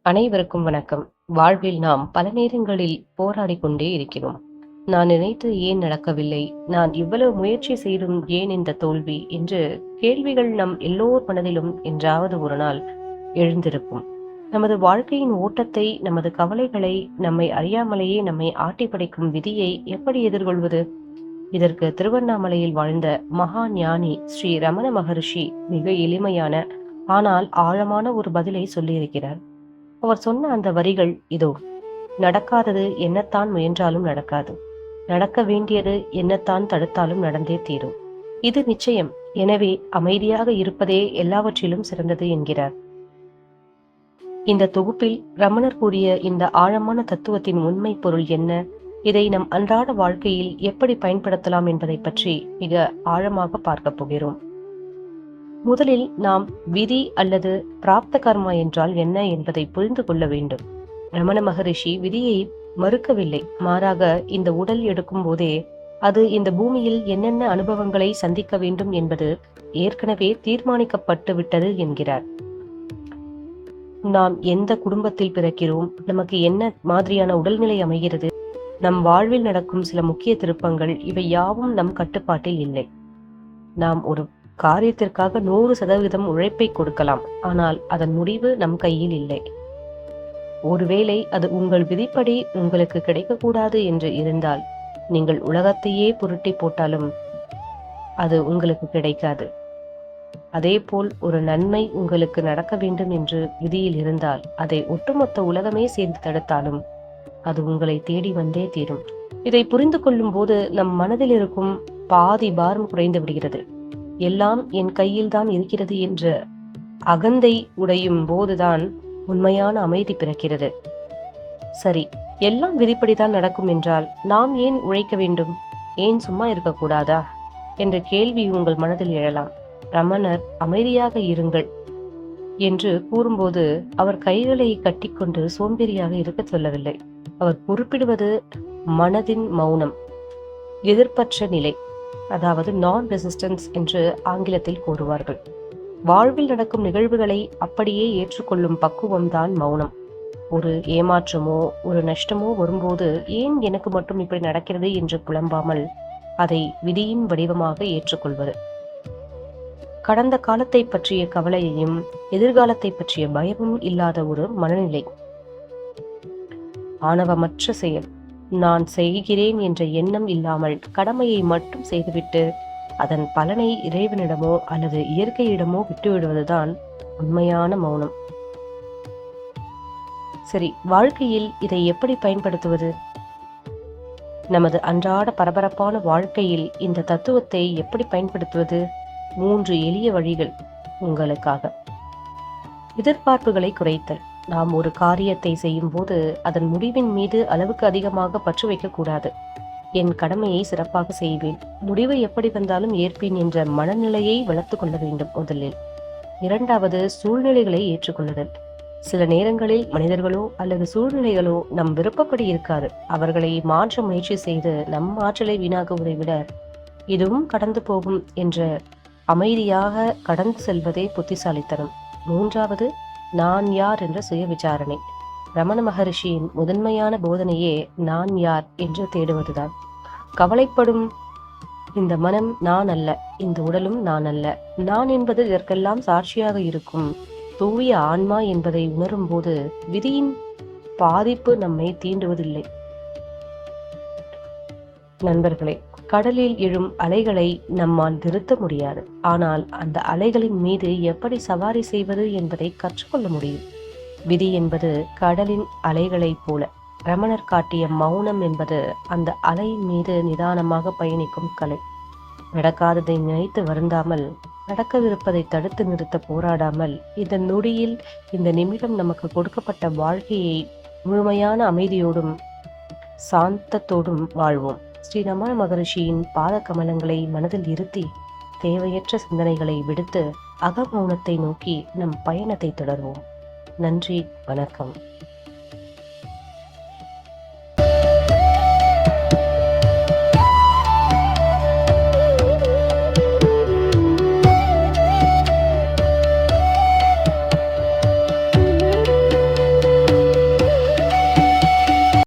அனைவருக்கும் வணக்கம். வாழ்வில் நாம் பல நேரங்களில் போராடிக் கொண்டே இருக்கிறோம். நான் நினைத்தது ஏன் நடக்கவில்லை? நான் இவ்வளவு முயற்சி செய்தும் ஏன் இந்த தோல்வி? என்று கேள்விகள் நம் எல்லோர் மனதிலும் என்றாவது ஒரு நாள் எழுந்திருக்கும். நமது வாழ்க்கையின் ஓட்டத்தை, நமது கவலைகளை, நம்மை அறியாமலேயே நம்மை ஆட்டி படைக்கும் விதியை எப்படி எதிர்கொள்வது? இதற்கு திருவண்ணாமலையில் வாழ்ந்த மகா ஞானி ஸ்ரீ ரமண மகரிஷி மிக எளிமையான ஆனால் ஆழமான ஒரு பதிலை சொல்லியிருக்கிறார். அவர் சொன்ன அந்த வரிகள் இதோ: நடக்காதது என்னத்தான் முயன்றாலும் நடக்காது, நடக்க வேண்டியது என்னத்தான் தடுத்தாலும் நடந்தே தீரும். இது நிச்சயம். எனவே அமைதியாக இருப்பதே எல்லாவற்றிலும் சிறந்தது என்கிறார். இந்த தொகுப்பில் ரமணர் கூறிய இந்த ஆழமான தத்துவத்தின் உண்மை பொருள் என்ன, இதை நம் அன்றாட வாழ்க்கையில் எப்படி பயன்படுத்தலாம் என்பதை பற்றி மிக ஆழமாக பார்க்க போகிறோம். முதலில் நாம் விதி அல்லது பிராப்த கர்மா என்றால் என்ன என்பதை புரிந்து கொள்ள வேண்டும். ரமண மகரிஷி விதியை மறுக்கவில்லை. மாறாக, இந்த உடல் எடுக்கும் போதே அது இந்த பூமியில் என்னென்ன அனுபவங்களை சந்திக்க வேண்டும் என்பது ஏற்கனவே தீர்மானிக்கப்பட்டு விட்டது என்கிறார். நாம் எந்த குடும்பத்தில் பிறக்கிறோம், நமக்கு என்ன மாதிரியான உடல்நிலை அமைகிறது, நம் வாழ்வில் நடக்கும் சில முக்கிய திருப்பங்கள், இவை யாவும் நம் கட்டுப்பாட்டில் இல்லை. நாம் ஒரு காரியத்திற்காக 100% உழைப்பை கொடுக்கலாம், ஆனால் அதன் முடிவு நம் கையில் இல்லை. ஒருவேளை அது உங்கள் விதிப்படி உங்களுக்கு கிடைக்கக்கூடாது என்று இருந்தால், நீங்கள் உலகத்தையே புரட்டி போட்டாலும் அது உங்களுக்கு கிடைக்காது. அதேபோல் ஒரு நன்மை உங்களுக்கு நடக்க வேண்டும் என்று விதியில் இருந்தால், அதை ஒட்டுமொத்த உலகமே சேர்ந்து தடுத்தாலும் அது உங்களை தேடி வந்தே தீரும். இதை புரிந்து கொள்ளும் போது நம் மனதில் இருக்கும் பாதி பாரம் குறைந்து விடுகிறது. எல்லாம் என் கையில் தான் இருக்கிறது என்ற அகந்தை உடையும் போதுதான் உண்மையான அமைதி பிறக்கிறது. சரி, எல்லாம் விதிப்படிதான் நடக்கும் என்றால் நாம் ஏன் உழைக்க வேண்டும்? ஏன் சும்மா இருக்கக்கூடாதா என்ற கேள்வி உங்கள் மனதில் எழலாம். ரமணர் அமைதியாக இருங்கள் என்று கூறும்போது அவர் கைகளை கட்டிக்கொண்டு சோம்பேறியாக இருக்க சொல்லவில்லை. அவர் குறிப்பிடுவது மனதின் மௌனம், எதிர்ப்பற்ற நிலை, அதாவது நான் ரெசிஸ்டன்ஸ் என்று ஆங்கிலத்தில் கூறுவார்கள். வாழ்வில் நடக்கும் நிகழ்வுகளை அப்படியே ஏற்றுக்கொள்ளும் பக்குவம்தான் மௌனம். ஒரு ஏமாற்றமோ ஒரு நஷ்டமோ வரும்போது ஏன் எனக்கு மட்டும் இப்படி நடக்கிறது என்று புலம்பாமல் அதை விதியின் வடிவமாக ஏற்றுக்கொள்வது. கடந்த காலத்தை பற்றிய கவலையையும் எதிர்காலத்தை பற்றிய பயமும் இல்லாத ஒரு மனநிலை. ஆணவமற்ற செயல். நான் செய்கிறேன் என்ற எண்ணம் இல்லாமல் கடமையை மட்டும் செய்துவிட்டு அதன் பலனை இறைவனிடமோ அல்லது இயற்கையிடமோ விட்டுவிடுவதுதான் உண்மையான மௌனம். சரி, வாழ்க்கையில் இதை எப்படி பயன்படுத்துவது? நமது அன்றாட பரபரப்பான வாழ்க்கையில் இந்த தத்துவத்தை எப்படி பயன்படுத்துவது? 3 எளிய வழிகள் உங்களுக்காக. எதிர்பார்ப்புகளை குறைத்தல். நாம் ஒரு காரியத்தை செய்யும் போது அதன் முடிவின் மீது அளவுக்கு அதிகமாக பற்று வைக்கக்கூடாது. என் கடமையை சிறப்பாக செய்வேன், முடிவு எப்படி வந்தாலும் ஏற்பேன் என்ற மனநிலையை வளர்த்து கொள்ள வேண்டும் முதலில். 2வது, சூழ்நிலைகளை ஏற்றுக்கொள்ளுதல். சில நேரங்களில் மனிதர்களோ அல்லது சூழ்நிலைகளோ நம் விருப்பப்படி இருக்காது. அவர்களை மாற்ற முயற்சி செய்து நம் ஆற்றலை வீணாக்குவதை விட இதுவும் கடந்து போகும் என்ற அமைதியாக கடந்து செல்வதே புத்திசாலித்தனம். 3வது, நான் யார் என்ற சுய விசாரணை. ரமண மகரிஷியின் முதன்மையான போதனையே நான் யார் என்று தேடுவதுதான். கவலைப்படும் இந்த மனம் நான் அல்ல, இந்த உடலும் நான் அல்ல. நான் என்பது இதற்கெல்லாம் சாட்சியாக இருக்கும் தூய ஆன்மா என்பதை உணரும் போது விதியின் பாதிப்பு நம்மை தீண்டுவதில்லை. நண்பர்களே, கடலில் எழும் அலைகளை நம்மால் நிறுத்த முடியாது. ஆனால் அந்த அலைகளின் மீது எப்படி சவாரி செய்வது என்பதை கற்றுக்கொள்ள முடியும். விதி என்பது கடலின் அலைகளைப் போல. ரமணர் காட்டிய மௌனம் என்பது அந்த அலையின் மீது நிதானமாக பயணிக்கும் கலை. நடக்காததை நினைத்து வருந்தாமல், நடக்கவிருப்பதை தடுத்து நிறுத்த போராடாமல், இந்த நொடியில் இந்த நிமிடம் நமக்கு கொடுக்கப்பட்ட வாழ்க்கையை முழுமையான அமைதியோடும் சாந்தத்தோடும் வாழ்வோம். ஸ்ரீ ரமண மகரிஷியின் பாத கமலங்களை மனதில் இருத்தி தேவையற்ற சிந்தனைகளை விடுத்து அகமௌனத்தை நோக்கி நம் பயணத்தை தொடர்வோம். நன்றி, வணக்கம்.